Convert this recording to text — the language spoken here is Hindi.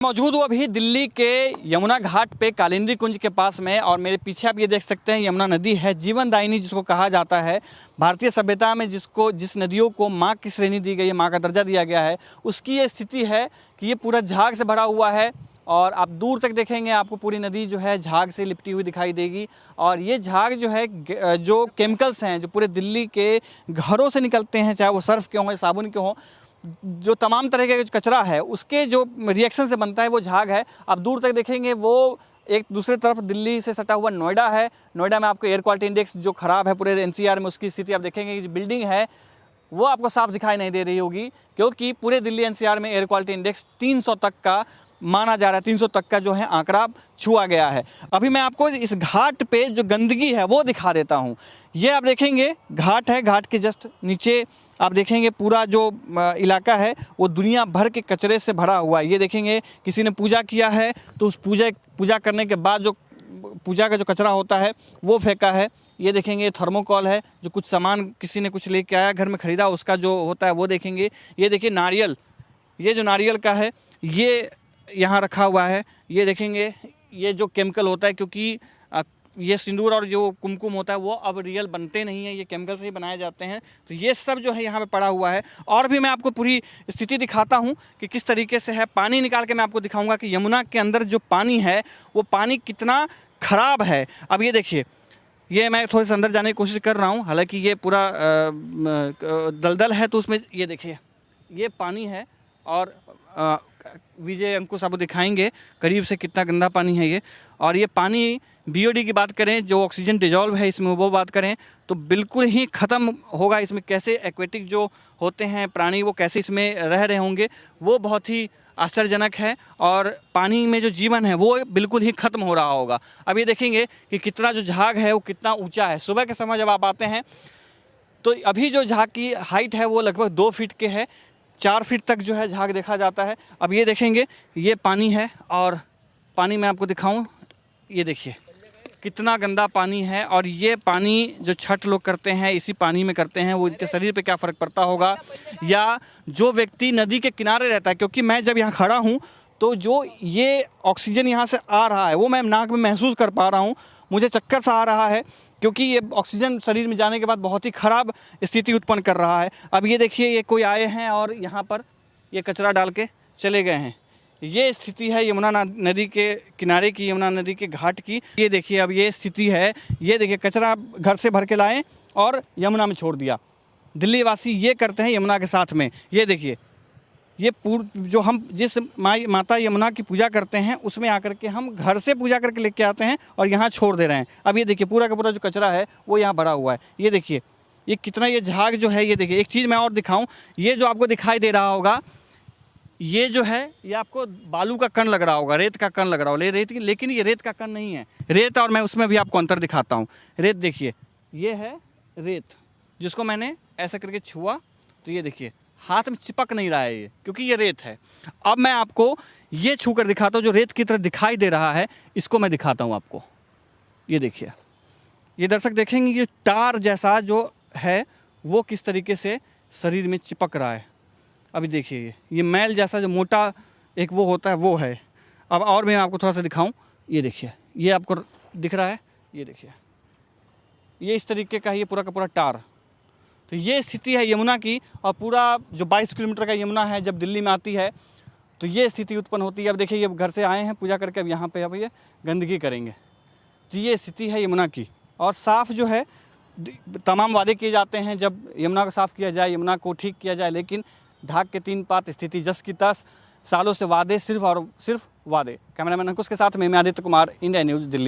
मौजूद हूँ अभी दिल्ली के यमुना घाट पे कालिंदी कुंज के पास में, और मेरे पीछे आप ये देख सकते हैं यमुना नदी है, जीवनदायिनी जिसको कहा जाता है। भारतीय सभ्यता में जिस नदियों को माँ की श्रेणी दी गई है, माँ का दर्जा दिया गया है, उसकी ये स्थिति है कि ये पूरा झाग से भरा हुआ है। और आप दूर तक देखेंगे आपको पूरी नदी जो है झाग से लिपटी हुई दिखाई देगी। और ये झाग जो है जो केमिकल्स हैं जो पूरे दिल्ली के घरों से निकलते हैं, चाहे वो सर्फ के हों, साबुन के हों, जो तमाम तरह का जो कचरा है उसके जो रिएक्शन से बनता है वो झाग है। आप दूर तक देखेंगे वो एक दूसरे तरफ दिल्ली से सटा हुआ नोएडा है। नोएडा में आपको एयर क्वालिटी इंडेक्स जो ख़राब है पूरे एनसीआर में, उसकी स्थिति आप देखेंगे कि जो बिल्डिंग है वो आपको साफ दिखाई नहीं दे रही होगी, क्योंकि पूरे दिल्ली एनसीआर में एयर क्वालिटी इंडेक्स 300 तक का माना जा रहा है। 300 तक का जो है आंकड़ा छुआ गया है। अभी मैं आपको इस घाट पे जो गंदगी है वो दिखा देता हूँ। ये आप देखेंगे घाट है, घाट के जस्ट नीचे आप देखेंगे पूरा जो इलाका है वो दुनिया भर के कचरे से भरा हुआ है। ये देखेंगे किसी ने पूजा किया है तो उस पूजा करने के बाद जो पूजा का जो कचरा होता है वो फेंका है। ये देखेंगे थर्मोकॉल है, जो कुछ सामान किसी ने कुछ लेके आया घर में ख़रीदा उसका जो होता है वो देखेंगे। ये देखिए नारियल, ये जो नारियल का है ये यहाँ रखा हुआ है। ये देखेंगे ये जो केमिकल होता है, क्योंकि ये सिंदूर और जो कुमकुम होता है वो अब रियल बनते नहीं हैं, ये केमिकल से ही बनाए जाते हैं। तो ये सब जो है यहाँ पे पड़ा हुआ है। और भी मैं आपको पूरी स्थिति दिखाता हूँ कि किस तरीके से है। पानी निकाल के मैं आपको दिखाऊंगा कि यमुना के अंदर जो पानी है वो पानी कितना ख़राब है। अब ये देखिए, ये मैं थोड़े से अंदर जाने की कोशिश कर रहा हूँ, हालांकि ये पूरा दलदल है। तो उसमें ये देखिए ये पानी है, और विजय अंकुश आपको दिखाएंगे करीब से कितना गंदा पानी है ये। और ये पानी बीओडी की बात करें, जो ऑक्सीजन डिजॉल्व है इसमें वो बात करें तो बिल्कुल ही ख़त्म होगा। इसमें कैसे एक्वेटिक जो होते हैं प्राणी वो कैसे इसमें रह रहे होंगे वो बहुत ही आश्चर्यजनक है। और पानी में जो जीवन है वो बिल्कुल ही ख़त्म हो रहा होगा। अब ये देखेंगे कि कितना जो झाग है वो कितना ऊंचा है। सुबह के समय जब आप आते हैं तो अभी जो झाग की हाइट है वो लगभग 2 फीट के है, 4 फीट तक जो है झाग देखा जाता है। अब ये देखेंगे ये पानी है, और पानी मैं आपको दिखाऊं, ये देखिए कितना गंदा पानी है। और ये पानी जो छठ लोग करते हैं इसी पानी में करते हैं, वो इनके शरीर पे क्या फ़र्क पड़ता होगा। या जो व्यक्ति नदी के किनारे रहता है, क्योंकि मैं जब यहाँ खड़ा हूँ तो जो ये ऑक्सीजन यहाँ से आ रहा है वो मैं नाक में महसूस कर पा रहा हूँ। मुझे चक्कर सा आ रहा है, क्योंकि ये ऑक्सीजन शरीर में जाने के बाद बहुत ही ख़राब स्थिति उत्पन्न कर रहा है। अब ये देखिए ये कोई आए हैं और यहाँ पर ये कचरा डाल के चले गए हैं। ये स्थिति है यमुना नदी के किनारे की, यमुना नदी के घाट की। ये देखिए अब ये स्थिति है। ये देखिए कचरा घर से भर के लाएँ और यमुना में छोड़ दिया। दिल्ली वासी ये करते हैं यमुना के साथ में। ये देखिए ये जो हम जिस माता यमुना की पूजा करते हैं उसमें आकर के हम घर से पूजा करके लेके आते हैं और यहाँ छोड़ दे रहे हैं। अब ये देखिए पूरा का पूरा जो कचरा है वो यहाँ भरा हुआ है। ये देखिए ये कितना ये झाग जो है। ये देखिए एक चीज़ मैं और दिखाऊं, ये जो आपको दिखाई दे रहा होगा ये जो है ये आपको बालू का कण लग रहा होगा, रेत का कण लग रहा होगा, लेकिन ये रेत का कण नहीं है। रेत और मैं उसमें भी आपको अंतर दिखाता हूँ। रेत देखिए ये है रेत, जिसको मैंने ऐसा करके छुआ तो ये देखिए हाथ में चिपक नहीं रहा है ये, क्योंकि ये रेत है। अब मैं आपको ये छू कर दिखाता हूँ जो रेत की तरह दिखाई दे रहा है, इसको मैं दिखाता हूँ आपको। ये देखिए, ये दर्शक देखेंगे ये टार जैसा जो है वो किस तरीके से शरीर में चिपक रहा है। अभी देखिए ये मैल जैसा जो मोटा एक वो होता है वो है। अब और मैं आपको थोड़ा सा दिखाऊं, ये देखिए ये आपको दिख रहा है, ये देखिए ये इस तरीके का ये पूरा का पूरा टार। तो ये स्थिति है यमुना की। और पूरा जो 22 किलोमीटर का यमुना है जब दिल्ली में आती है तो ये स्थिति उत्पन्न होती है। अब देखिए ये घर से आए हैं पूजा करके, अब यहाँ पे अब ये गंदगी करेंगे। तो ये स्थिति है यमुना की। और साफ़ जो है तमाम वादे किए जाते हैं जब यमुना को साफ़ किया जाए, यमुना को ठीक किया जाए, लेकिन ढाक के 3 पात स्थिति जस की तस। सालों से वादे सिर्फ और सिर्फ वादे। कैमरामैन अंकुश के साथ मैं आदित्य कुमार, इंडिया न्यूज़ दिल्ली।